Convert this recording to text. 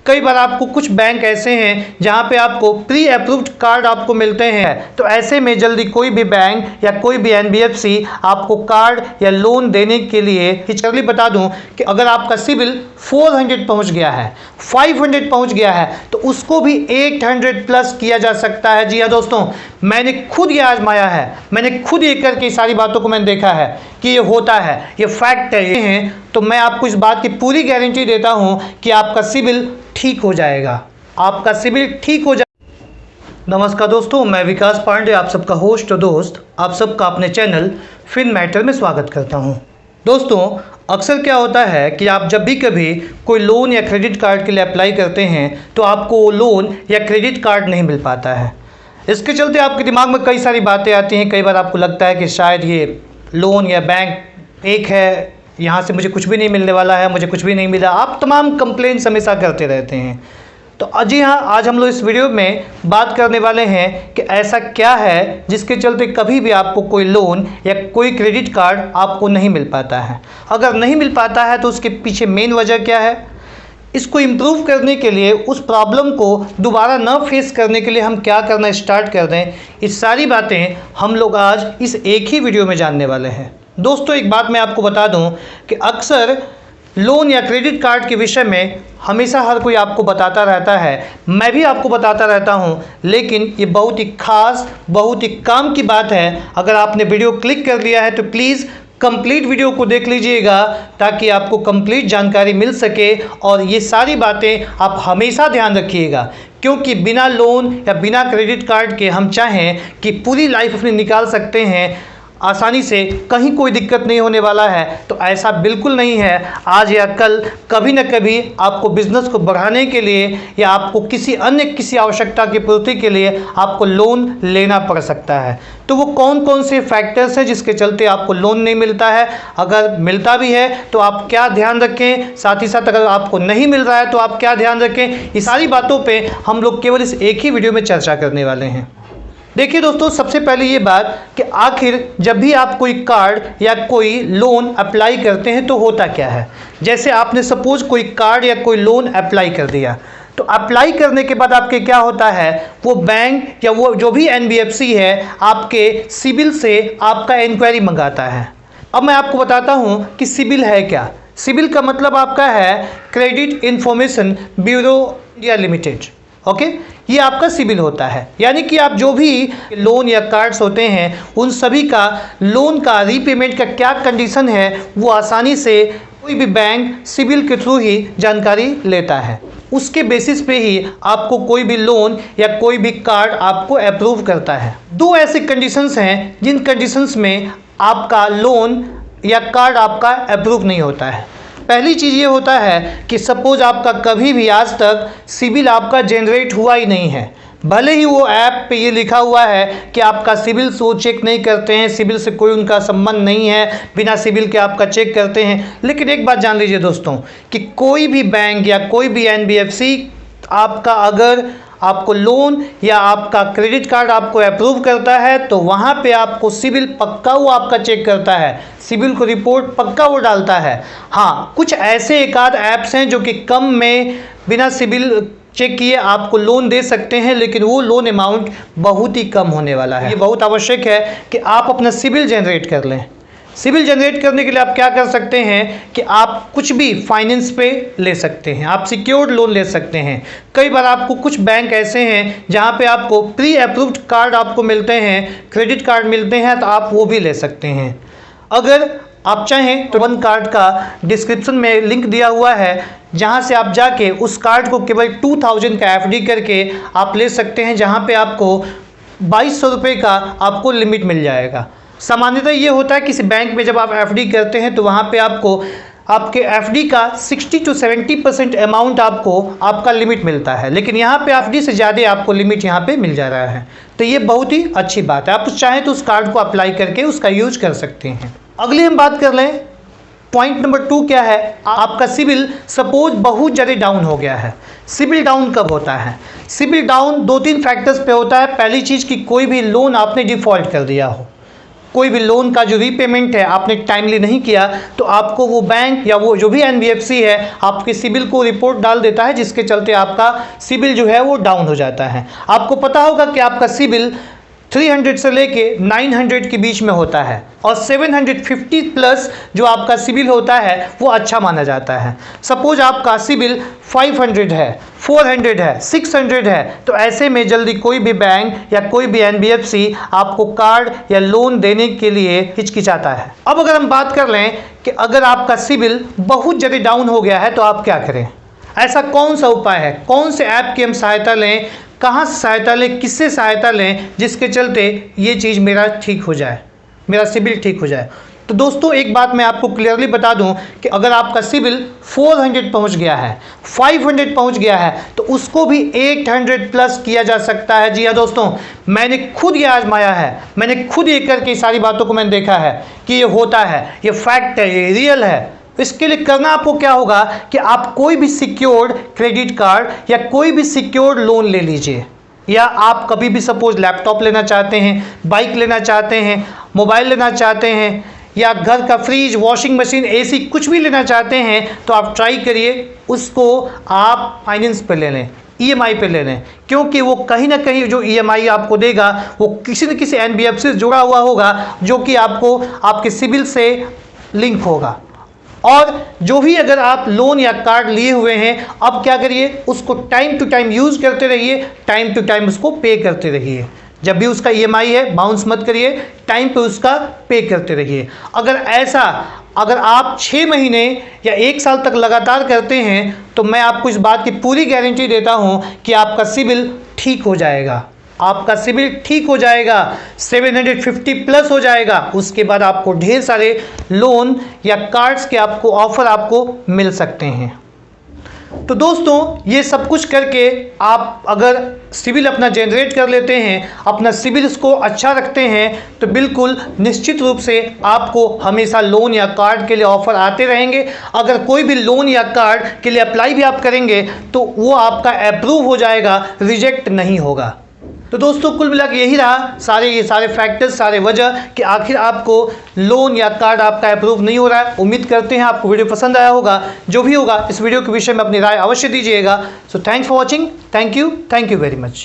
कई बार आपको कुछ बैंक ऐसे हैं जहां पे आपको प्री अप्रूव्ड कार्ड आपको मिलते हैं, तो ऐसे में जल्दी कोई भी बैंक या कोई भी एनबीएफसी आपको कार्ड या लोन देने के लिए चलिए बता दूं कि अगर आपका सिबिल 400 पहुंच गया है, 500 पहुंच गया है, तो उसको भी 800 प्लस किया जा सकता है। जी हाँ दोस्तों, मैंने खुद ये आजमाया है, मैंने खुद ये करके सारी बातों को मैंने देखा है कि ये होता है, ये फैक्ट है। ये हैं तो मैं आपको इस बात की पूरी गारंटी देता हूं कि आपका सिबिल ठीक हो जाएगा, आपका सिबिल ठीक हो जाएगा। नमस्कार दोस्तों, मैं विकास पांडे आप सबका होस्ट और दोस्त आप सबका अपने चैनल फिन मैटर में स्वागत करता हूं। दोस्तों, अक्सर क्या होता है कि आप जब भी कभी कोई लोन या क्रेडिट कार्ड के लिए अप्लाई करते हैं तो आपको वो लोन या क्रेडिट कार्ड नहीं मिल पाता है। इसके चलते आपके दिमाग में कई सारी बातें आती हैं। कई बार आपको लगता है कि शायद ये लोन या बैंक एक है, यहाँ से मुझे कुछ भी नहीं मिलने वाला है, मुझे कुछ भी नहीं मिला। आप तमाम कंप्लेंट्स हमेशा करते रहते हैं। तो जी हाँ, आज हम लोग इस वीडियो में बात करने वाले हैं कि ऐसा क्या है जिसके चलते कभी भी आपको कोई लोन या कोई क्रेडिट कार्ड आपको नहीं मिल पाता है। अगर नहीं मिल पाता है तो उसके पीछे मेन वजह क्या है, इसको इम्प्रूव करने के लिए, उस प्रॉब्लम को दोबारा न फेस करने के लिए हम क्या करना स्टार्ट कर दें, इस सारी बातें हम लोग आज इस एक ही वीडियो में जानने वाले हैं। दोस्तों, एक बात मैं आपको बता दूं कि अक्सर लोन या क्रेडिट कार्ड के विषय में हमेशा हर कोई आपको बताता रहता है, मैं भी आपको बताता रहता हूं, लेकिन ये बहुत ही खास, बहुत ही काम की बात है। अगर आपने वीडियो क्लिक कर लिया है तो प्लीज़ कंप्लीट वीडियो को देख लीजिएगा ताकि आपको कंप्लीट जानकारी मिल सके। और ये सारी बातें आप हमेशा ध्यान रखिएगा, क्योंकि बिना लोन या बिना क्रेडिट कार्ड के हम चाहें कि पूरी लाइफ अपनी निकाल सकते हैं आसानी से, कहीं कोई दिक्कत नहीं होने वाला है, तो ऐसा बिल्कुल नहीं है। आज या कल कभी न कभी आपको बिजनेस को बढ़ाने के लिए या आपको किसी आवश्यकता की पूर्ति के लिए आपको लोन लेना पड़ सकता है। तो वो कौन कौन से फैक्टर्स हैं जिसके चलते आपको लोन नहीं मिलता है, अगर मिलता भी है तो आप क्या ध्यान रखें, साथ ही साथ अगर आपको नहीं मिल रहा है तो आप क्या ध्यान रखें, ये सारी बातों पर हम लोग केवल इस एक ही वीडियो में चर्चा करने वाले हैं। देखिए दोस्तों, सबसे पहले ये बात कि आखिर जब भी आप कोई कार्ड या कोई लोन अप्लाई करते हैं तो होता क्या है। जैसे आपने सपोज कोई कार्ड या कोई लोन अप्लाई कर दिया, तो अप्लाई करने के बाद आपके क्या होता है, वो बैंक या वो जो भी एनबीएफसी है आपके सिबिल से आपका इंक्वायरी मंगाता है। अब मैं आपको बताता हूँ कि सिबिल है क्या। सिबिल का मतलब आपका है credit information bureau India limited. Okay, ये आपका सिबिल होता है, यानी कि आप जो भी लोन या कार्ड्स होते हैं उन सभी का लोन का रीपेमेंट का क्या कंडीशन है वो आसानी से कोई भी बैंक सिबिल के थ्रू ही जानकारी लेता है। उसके बेसिस पे ही आपको कोई भी लोन या कोई भी कार्ड आपको अप्रूव करता है। दो ऐसे कंडीशंस हैं जिन कंडीशंस में आपका लोन या कार्ड आपका अप्रूव नहीं होता है। पहली चीज़ ये होता है कि सपोज आपका कभी भी आज तक सिबिल आपका जनरेट हुआ ही नहीं है, भले ही वो ऐप पे ये लिखा हुआ है कि आपका सिबिल शो चेक नहीं करते हैं, सिबिल से कोई उनका संबंध नहीं है, बिना सिबिल के आपका चेक करते हैं। लेकिन एक बात जान लीजिए दोस्तों कि कोई भी बैंक या कोई भी एनबीएफसी आपका अगर आपको लोन या आपका क्रेडिट कार्ड आपको अप्रूव करता है तो वहाँ पे आपको सिबिल पक्का वो आपका चेक करता है, सिबिल को रिपोर्ट पक्का वो डालता है। हाँ, कुछ ऐसे एक आध ऐप्स हैं जो कि कम में बिना सिबिल चेक किए आपको लोन दे सकते हैं, लेकिन वो लोन अमाउंट बहुत ही कम होने वाला है। ये बहुत आवश्यक है कि आप अपना सिबिल जनरेट कर लें। सिबिल जनरेट करने के लिए आप क्या कर सकते हैं कि आप कुछ भी फाइनेंस पे ले सकते हैं, आप सिक्योर्ड लोन ले सकते हैं। कई बार आपको कुछ बैंक ऐसे हैं जहां पे आपको प्री अप्रूव्ड कार्ड आपको मिलते हैं, क्रेडिट कार्ड मिलते हैं, तो आप वो भी ले सकते हैं। अगर आप चाहें तो वन कार्ड का डिस्क्रिप्शन में लिंक दिया हुआ है, जहां से आप जाके उस कार्ड को केवल 2000 का एफडी करके आप ले सकते हैं, जहां पे आपको 2200 रुपये का आपको लिमिट मिल जाएगा। सामान्यतः ये होता है किसी बैंक में जब आप एफडी करते हैं तो वहाँ पे आपको आपके एफडी का 60 to 70% अमाउंट आपको आपका लिमिट मिलता है, लेकिन यहाँ पे एफडी से ज़्यादा आपको लिमिट यहाँ पे मिल जा रहा है। तो ये बहुत ही अच्छी बात है। आप चाहें तो उस कार्ड को अप्लाई करके उसका यूज कर सकते हैं। अगली हम बात कर लें, पॉइंट नंबर 2 क्या है, आपका सिबिल सपोज बहुत ज़्यादा डाउन हो गया है। सिबिल डाउन कब होता है? सिबिल डाउन 2-3 फैक्टर्स पे होता है। पहली चीज़ कि कोई भी लोन आपने डिफ़ॉल्ट कर दिया हो, कोई भी लोन का जो रीपेमेंट है आपने टाइमली नहीं किया, तो आपको वो बैंक या वो जो भी एनबीएफसी है आपके सिबिल को रिपोर्ट डाल देता है, जिसके चलते आपका सिबिल जो है वो डाउन हो जाता है। आपको पता होगा कि आपका सिबिल 300 से लेके 900 के बीच में होता है और 750 प्लस जो आपका सिबिल होता है वो अच्छा माना जाता है। सपोज आपका सिबिल 500 है, 400 है, 600 है, तो ऐसे में जल्दी कोई भी बैंक या कोई भी एनबीएफसी आपको कार्ड या लोन देने के लिए हिचकिचाता है। अब अगर हम बात कर लें कि अगर आपका सिबिल बहुत ज़्यादा डाउन हो गया है तो आप क्या करें, ऐसा कौन सा उपाय है, कौन से ऐप की हम सहायता लें, कहाँ से सहायता लें, किससे सहायता लें जिसके चलते ये चीज़ मेरा ठीक हो जाए, मेरा सिबिल ठीक हो जाए। तो दोस्तों एक बात मैं आपको क्लियरली बता दूं कि अगर आपका सिबिल 400 पहुंच गया है, 500 पहुंच गया है, तो उसको भी 800 प्लस किया जा सकता है। जी हाँ दोस्तों, मैंने खुद ये आजमाया है, मैंने खुद ये करके सारी बातों को मैंने देखा है कि ये होता है, ये फैक्ट है, ये रियल है। इसके लिए करना आपको क्या होगा कि आप कोई भी सिक्योर्ड क्रेडिट कार्ड या कोई भी सिक्योर्ड लोन ले लीजिए, या आप कभी भी सपोज लैपटॉप लेना चाहते हैं, बाइक लेना चाहते हैं, मोबाइल लेना चाहते हैं, या घर का फ्रिज, वॉशिंग मशीन, एसी कुछ भी लेना चाहते हैं, तो आप ट्राई करिए उसको आप फाइनेंस पे ले लें, ईएमआई पे ले लें, क्योंकि वो कहीं ना कहीं जो ईएमआई आपको देगा वो किसी न किसी एनबीएफसी से जुड़ा हुआ होगा, जो कि आपको आपके सिबिल से लिंक होगा। और जो भी अगर आप लोन या कार्ड लिए हुए हैं, अब क्या करिए, उसको टाइम टू टाइम यूज़ करते रहिए, टाइम टू टाइम उसको पे करते रहिए। जब भी उसका ईएमआई है बाउंस मत करिए, टाइम पे उसका पे करते रहिए। अगर आप 6 महीने या 1 साल तक लगातार करते हैं, तो मैं आपको इस बात की पूरी गारंटी देता हूं कि आपका सिबिल ठीक हो जाएगा, आपका सिबिल ठीक हो जाएगा, 750 प्लस हो जाएगा। उसके बाद आपको ढेर सारे लोन या कार्ड्स के आपको ऑफर आपको मिल सकते हैं। तो दोस्तों ये सब कुछ करके आप अगर सिबिल अपना जनरेट कर लेते हैं, अपना सिबिल स्कोर अच्छा रखते हैं, तो बिल्कुल निश्चित रूप से आपको हमेशा लोन या कार्ड के लिए ऑफर आते रहेंगे। अगर कोई भी लोन या कार्ड के लिए अप्लाई भी आप करेंगे तो वो आपका अप्रूव हो जाएगा, रिजेक्ट नहीं होगा। तो दोस्तों कुल मिला के यही रहा, ये सारे फैक्टर्स, सारे वजह कि आखिर आपको लोन या कार्ड आपका अप्रूव नहीं हो रहा है। उम्मीद करते हैं आपको वीडियो पसंद आया होगा। जो भी होगा इस वीडियो के विषय में अपनी राय अवश्य दीजिएगा। So thanks for watching, thank you very much.